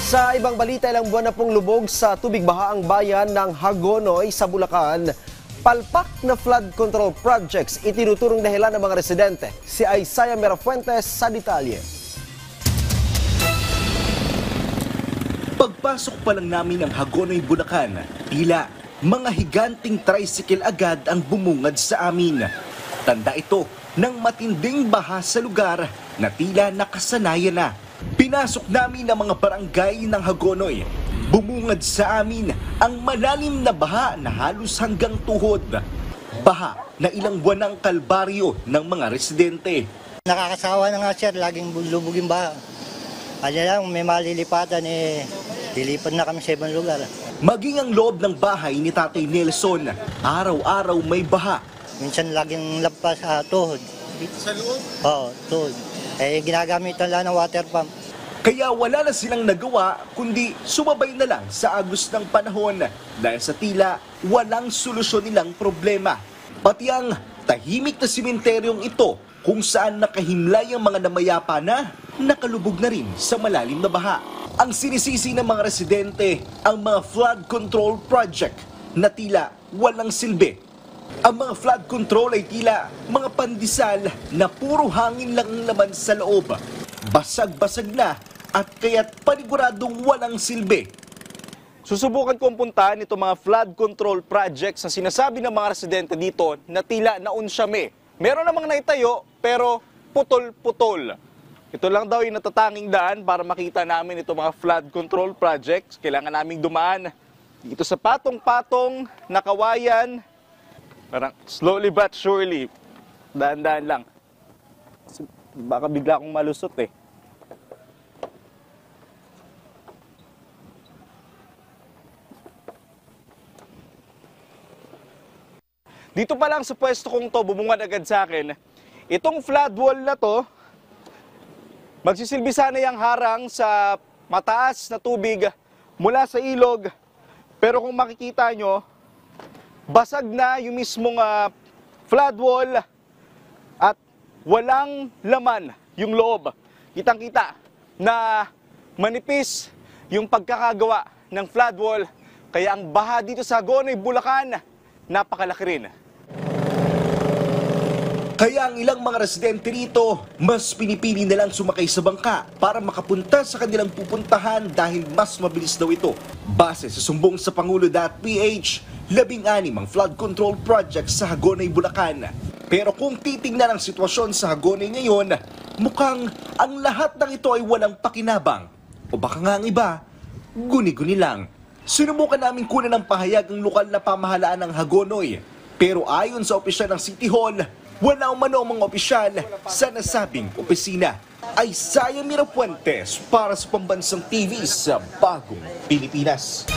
Sa ibang balita, ilang buwan na pong lubog sa tubig baha ang bayan ng Hagonoy sa Bulacan. Palpak na flood control projects itinuturong dahilan ng mga residente. Si Isaiah Merafuentes sa detalye. Pagpasok pa lang namin ng Hagonoy, Bulacan, tila mga higanting tricycle agad ang bumungad sa amin. Tanda ito ng matinding baha sa lugar na tila nakasanayan na. Pinasok namin ang mga barangay ng Hagonoy. Bumungad sa amin ang malalim na baha na halos hanggang tuhod. Baha na ilang buwan ang kalbaryo ng mga residente. Nakakasawa na nga sir, laging lubugin baha. Kaya lang, may malilipatan lilipad na kami sa ibang lugar. Maging ang loob ng bahay ni Tatay Nelson, araw-araw may baha. Minsan laging lampas sa tuhod. Sa loob? Oo, tuhod. Ginagamitan lang ng water pump. Kaya wala na silang nagawa kundi sumabay na lang sa agos ng panahon dahil sa tila walang solusyon nilang problema. Pati ang tahimik na simenteryong ito kung saan nakahimlay ang mga namayapa na nakalubog na rin sa malalim na baha. Ang sinisisi ng mga residente ang mga flood control project na tila walang silbi. Ang mga flood control ay tila mga pandesal na puro hangin lang ang laman sa loob. Basag-basag na at kaya't paniguradong walang silbi. Susubukan kong puntahan itong mga flood control projects na sinasabi ng mga residente dito na tila naunsyame. Meron namang naitayo pero putol-putol. Ito lang daw yung natatanging daan para makita namin itong mga flood control projects. Kailangan naming dumaan dito sa patong-patong na kawayan. Parang slowly but surely, daan-daan lang. Baka bigla akong malusot eh. Dito pa lang sa pwesto kong to, bumungad agad sa akin. Itong flood wall na to, magsisilbi sana yung harang sa mataas na tubig mula sa ilog. Pero kung makikita nyo, basag na yung mismong flood wall at walang laman yung loob. Kitang-kita na manipis yung pagkakagawa ng flood wall. Kaya ang baha dito sa Hagonoy, Bulacan, napakalaki rin. Kaya ang ilang mga residente rito, mas pinipili na lang sumakay sa bangka para makapunta sa kanilang pupuntahan dahil mas mabilis daw ito. Base sa sumbong sa Pangulo.ph, 16 ang flood control project sa Hagonoy, Bulacan. Pero kung titingnan ang sitwasyon sa Hagonoy ngayon, mukhang ang lahat ng ito ay walang pakinabang. O baka nga ang iba, guni-guni lang. Sinubukan namin kunan ng pahayag ang lokal na pamahalaan ng Hagonoy. Pero ayon sa opisyal ng City Hall, wala umano ang mga opisyal sa nasabing opisina. Isaiah Merafuentes para sa Pambansang TV sa Bagong Pilipinas.